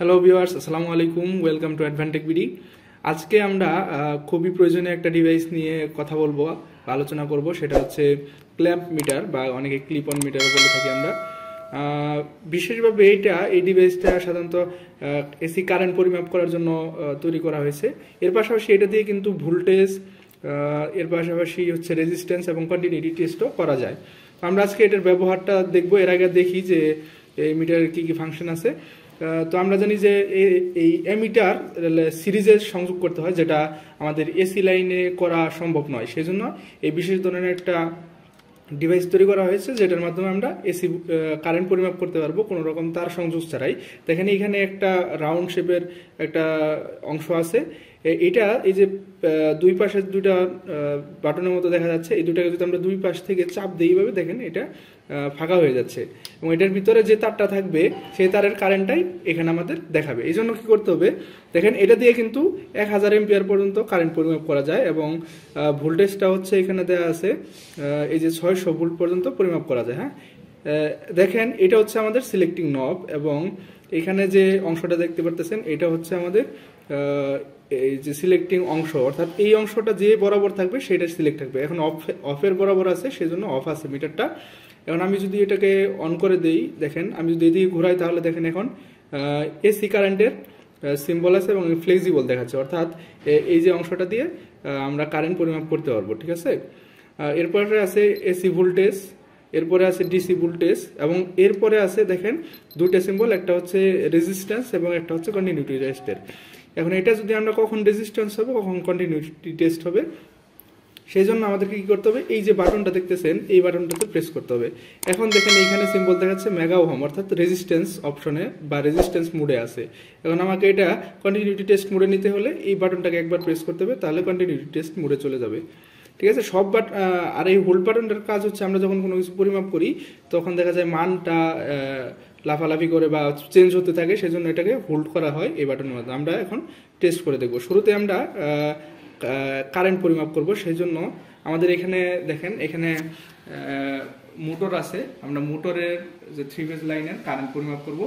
Hello viewers, আসসালামু আলাইকুম। Welcome to Advantech BD. আজকে আমরা খুবই প্রয়োজনীয় একটা ডিভাইস নিয়ে কথা বলবো, আলোচনা করব। সেটা হচ্ছে ক্ল্যাম্প মিটার বা অনেকে ক্লিপ অন মিটার বলে থাকি আমরা। বিশেষভাবে এই ডিভাইসটা সাধারণত এসি কারেন্ট পরিমাপ করার জন্য তৈরি করা হয়েছে। এর পাশাপাশি এটা দিয়ে কিন্তু ভোল্টেজ, এর পাশাপাশি হচ্ছে রেজিস্ট্যান্স এবং কন্টিনিউটি টেস্টও করা যায়। আমরা আজকে এটার ব্যবহারটা দেখবো। এর আগে দেখি যে এই মিটারের কী কী ফাংশন আছে। তো আমরা জানি যে এই এমিটার সিরিজে সংযোগ করতে হয়, যেটা আমাদের এসি লাইনে করা সম্ভব নয়। সেই জন্য এই বিশেষ ধরনের একটা ডিভাইস তৈরি করা হয়েছে, যেটার মাধ্যমে আমরা এসি কারেন্ট পরিমাপ করতে পারবো কোনো রকম তার সংযোগ ছাড়াই। দেখেন এখানে একটা রাউন্ড শেপের একটা অংশ আছে। এটা এই যে দুই পাশে দুইটা বাটনের মতো দেখা যাচ্ছে, এই দুটাকে যদি আমরা দুই পাশ থেকে চাপ দিই এইভাবে, দেখেন এটা ফাঁকা হয়ে যাচ্ছে এবং এটার ভিতরে যে তারটা থাকবে সেই তারের কারেন্টটাই এখানে আমাদের দেখাবে। এই জন্য কি করতে হবে, দেখেন এটা দিয়ে কিন্তু 1000 এম্পিয়ার পর্যন্ত কারেন্ট পরিমাপ করা যায় এবং ভোল্টেজটা হচ্ছে এখানে দেওয়া আছে এই যে 600 ভোল্ট পর্যন্ত পরিমাপ করা যায়। হ্যাঁ, দেখেন এটা হচ্ছে আমাদের সিলেক্টিং নব এবং এখানে যে অংশটা দেখতে পারতেছেন এটা হচ্ছে আমাদের এই যে সিলেক্টিং অংশ, অর্থাৎ এই অংশটা যে বরাবর থাকবে সেটা সিলেক্ট থাকবে। এখন অফের বরাবর আছে, সেই জন্য অফ আছে মিটারটা। এখন আমি যদি এটাকে অন করে দেই, দেখেন আমি যদি এদিকে ঘুরাই তাহলে দেখেন এখন এসি কারেন্টের সিম্বল আছে এবং ফ্লেক্সিবল দেখাচ্ছে, অর্থাৎ এই যে অংশটা দিয়ে আমরা কারেন্ট পরিমাপ করতে পারবো। ঠিক আছে, এরপরে আছে এসি ভোল্টেজ, এরপরে আছে ডিসি ভোল্টেজ এবং এরপরে আছে দেখেন দুইটা সিম্বল, একটা হচ্ছে রেজিস্ট্যান্স এবং একটা হচ্ছে কন্টিনিউটি টেস্টের। এখন এটা যদি আমরা কখন রেজিস্ট্যান্স হবে কখন কন্টিনিউটি টেস্ট হবে, সেই জন্য আমাদেরকে কি করতে হবে, এই যে বাটনটা দেখতেছেন এই বাটনটাতে প্রেস করতে হবে। এখন দেখেন এইখানে সিম্বল দেখাচ্ছে মেগা ওহম, অর্থাৎ রেজিস্ট্যান্স অপশনে বা রেজিস্ট্যান্স মোডে আছে। এখন আমাকে এটা কন্টিনিউটি টেস্ট মোডে নিতে হলে এই বাটনটাকে একবার প্রেস করতে হবে, তাহলে কন্টিনিউটি টেস্ট মোডে চলে যাবে। ঠিক আছে, সব আর এই হোল্ড বাটনটার কাজ হচ্ছে আমরা যখন কোনো কিছু পরিমাপ করি তখন দেখা যায় মানটা লাফালাফি করে বা চেঞ্জ হতে থাকে, সেই জন্য এটাকে হোল্ড করা হয় এই বাটনের মাধ্যমে। আমরা এখন টেস্ট করে দেখব। শুরুতে আমরা কারেন্ট পরিমাপ করব, সেই জন্য আমাদের এখানে দেখেন এখানে মোটর আছে। আমরা মোটরের যে 3 ফেজ লাইনের কারেন্ট পরিমাপ করব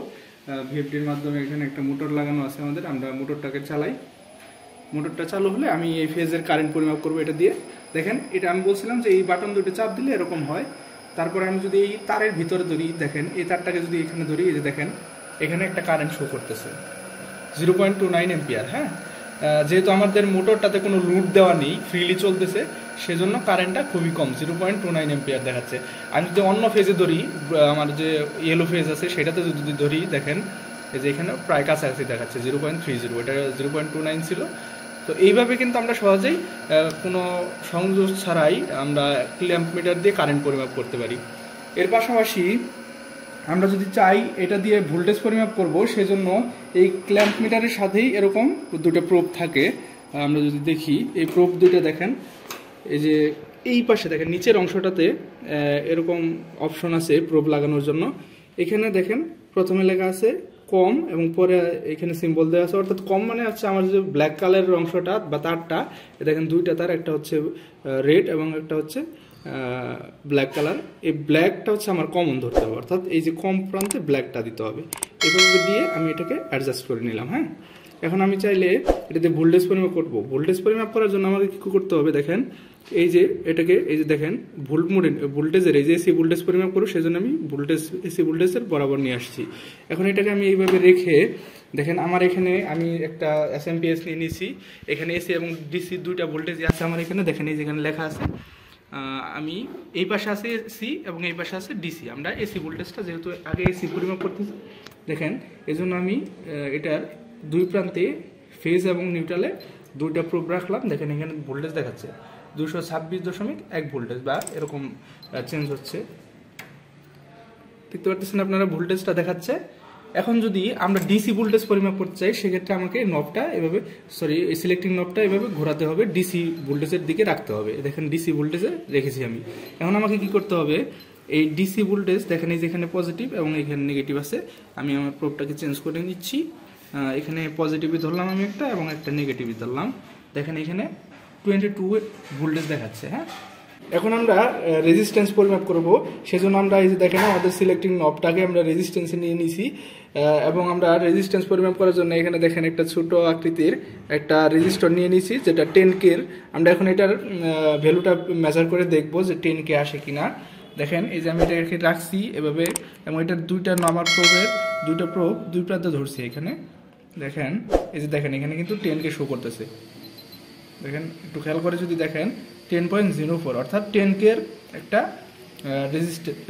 ভিএফডির মাধ্যমে। এখানে একটা মোটর লাগানো আছে আমাদের, আমরা মোটরটাকে চালাই। মোটরটা চালু হলে আমি এই ফেজের কারেন্ট পরিমাপ করব এটা দিয়ে। দেখেন এটা আমি বলছিলাম যে এই বাটন দুটো চাপ দিলে এরকম হয়। তারপরে আমি যদি এই তারের ভিতরে ধরি, দেখেন এই তারটাকে যদি এখানে ধরি, এই যে দেখেন এখানে একটা কারেন্ট শো করতেছে 0.29 এম্পিয়ার। হ্যাঁ, যেহেতু আমাদের মোটরটাতে কোনো লোড দেওয়া নেই, ফ্রিলি চলতেছে, সেজন্য কারেন্টটা খুবই কম, 0.29 এম্পিয়ার দেখাচ্ছে। আমি যদি অন্য ফেজে ধরি, আমার যে ইয়েলো ফেজ আছে সেটাতে যদি ধরি, দেখেন এই যে এখানে প্রায় কাছাকাছি দেখাচ্ছে 0.30, এটা 0.29 ছিল। তো এইভাবে কিন্তু আমরা সহজেই কোনো সংযোগ ছাড়াই আমরা ক্ল্যাম্প মিটার দিয়ে কারেন্ট পরিমাপ করতে পারি। এর পাশাপাশি আমরা যদি চাই এটা দিয়ে ভোল্টেজ পরিমাপ করব, সেজন্য এই ক্ল্যাম্প মিটারের সাথেই এরকম দুটো প্রোব থাকে। আমরা যদি দেখি এই প্রোব দুটো দেখেন, এই যে এই পাশে দেখেন নিচের অংশটাতে এরকম অপশন আছে প্রোব লাগানোর জন্য। এখানে দেখেন প্রথমে লেখা আছে কম এবং পরে এখানে সিম্বল দেওয়া আছে, অর্থাৎ কম মানে হচ্ছে আমার যে ব্ল্যাক কালারের অংশটা বা তারটা, দেখেন দুইটা তার, একটা হচ্ছে রেড এবং একটা হচ্ছে ব্ল্যাক কালার। এই ব্ল্যাকটা হচ্ছে আমার কমন ধরতে হবে, অর্থাৎ এই যে কম প্রান্তে ব্ল্যাকটা দিতে হবে। এভাবে দিয়ে আমি এটাকে অ্যাডজাস্ট করে নিলাম। হ্যাঁ, এখন আমি চাইলে এটাতে ভোল্টেজ পরিমাপ করবো। ভোল্টেজ পরিমাপ করার জন্য আমাকে কি করতে হবে, দেখেন এই যে এটাকে এই যে দেখেন ভোল্ট মোডে ভোল্টেজের এই যে এসি ভোল্টেজ পরিমাপ করবো, সেই জন্য আমি ভোল্টেজ এসি ভোল্টেজের বরাবর নিয়ে আসছি। এখন এটাকে আমি এইভাবে রেখে দেখেন আমার এখানে আমি একটা এসএমপিএস নিয়ে নিয়েছি। এখানে এসি এবং ডিসি দুইটা ভোল্টেজ আছে আমার এখানে, দেখেন এই যেখানে লেখা আছে। আমি এই পাশে আছে এসি এবং এই পাশে আছে ডিসি। আমরা এসি ভোল্টেজটা যেহেতু আগে এসি পরিমাপ করতেছি, দেখেন এই জন্য আমি এটার দুই প্রান্তে ফেজ এবং নিউট্রালে দুইটা প্রোব রাখলাম। দেখেন এখানে ভোল্টেজ দেখাচ্ছে 226.1 ভোল্টেজ বা এরকম চেঞ্জ হচ্ছে, দেখতে পাচ্ছেন আপনারা ভোল্টেজটা দেখাচ্ছে। এখন যদি আমরা ডিসি ভোল্টেজ পরিমাপ করতে চাই, সেক্ষেত্রে আমাকে নবটা এভাবে এই সিলেক্টিং নবটা এভাবে ঘোরাতে হবে, ডিসি ভোল্টেজের দিকে রাখতে হবে। দেখেন ডিসি ভোল্টেজে রেখেছি আমি। এখন আমাকে কি করতে হবে, এই ডিসি ভোল্টেজ দেখেন এই যেখানে পজিটিভ এবং এখানে নেগেটিভ আছে, আমি আমার প্রোবটাকে চেঞ্জ করে নিচ্ছি। এখানে পজিটিভই ধরলাম আমি একটা এবং একটা নেগেটিভই ধরলাম। দেখেন এখানে 22 ভোল্টেজ দেখাচ্ছে। হ্যাঁ, এখন আমরা রেজিস্ট্যান্স পরিমাপ করব। সেজন্য আমরা এই যে দেখেন আমাদের সিলেক্টিং নবটাকে আমরা রেজিস্ট্যান্সে নিয়ে নিছি, এবং আমরা রেজিস্ট্যান্স পরিমাপ করার জন্য এখানে দেখেন একটা ছোট আকৃতির একটা রেজিস্টর নিয়ে নিছি, যেটা 10K এর। আমরা এখন এটার ভ্যালুটা মেজার করে দেখব যে 10K আসে কিনা। দেখেন এই যে আমি এটাকে রাখছি এভাবে, এবং এটার দুইটা নর্মাল প্রোবের দুইটা প্রোব দুই প্রান্তে ধরছি। এখানে দেখেন এই যে দেখেন এখানে কিন্তু 10K শো করতেছে। দেখেন একটু খেয়াল করে যদি দেখেন 10.04 অর্থাৎ 10K এর একটা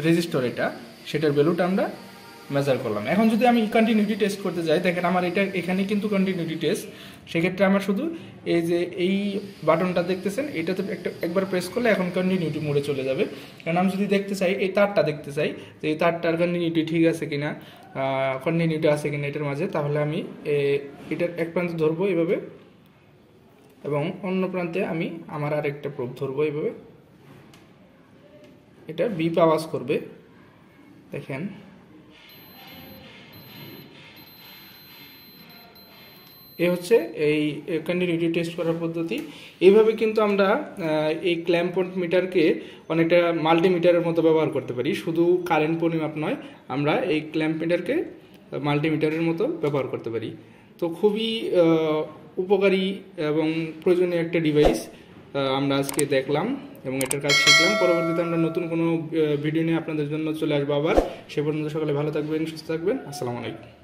রেজিস্টর এটা, সেটার ভ্যালুটা আমরা মেজার করলাম। এখন যদি আমি কন্টিনিউটি টেস্ট করতে যাই, দেখেন আমার এটা এখানে কিন্তু কন্টিনিউটি টেস্ট। সেক্ষেত্রে আমার শুধু এই যে এই বাটনটা দেখতেছেন এটাতে একবার প্রেস করলে এখন কন্টিনিউটি মোডে চলে যাবে। কারণ আমি যদি দেখতে চাই এই তারটা দেখতে চাই যে এই তারটার কন্টিনিউটি ঠিক আছে কিনা, কন্টিনিউটি আছে কিনা এটার মাঝে, তাহলে আমি এটার এক প্রান্তে ধরবো এইভাবে, এবং অন্য প্রান্তে আমি আমার আরেকটা প্রোব ধরবো এইভাবে। এটা বিপ আওয়াজ করবে। দেখেন এ হচ্ছে এই কন্টিনিউটি টেস্ট করার পদ্ধতি। এইভাবে কিন্তু আমরা এই ক্ল্যাম্প মিটারকে অনেকটা মাল্টিমিটারের মতো ব্যবহার করতে পারি। শুধু কারেন্ট পরিমাপ নয়, আমরা এই ক্ল্যাম্প মিটারকে মাল্টিমিটারের মতো ব্যবহার করতে পারি। তো খুবই উপকারী এবং প্রয়োজনীয় একটা ডিভাইস আমরা আজকে দেখলাম এবং এটার কাজ শিখলাম। পরবর্তীতে আমরা নতুন কোনো ভিডিও নিয়ে আপনাদের জন্য চলে আসবো আবার। সে পর্যন্ত সকালে ভালো থাকবেন, সুস্থ থাকবেন। আসসালামু আলাইকুম।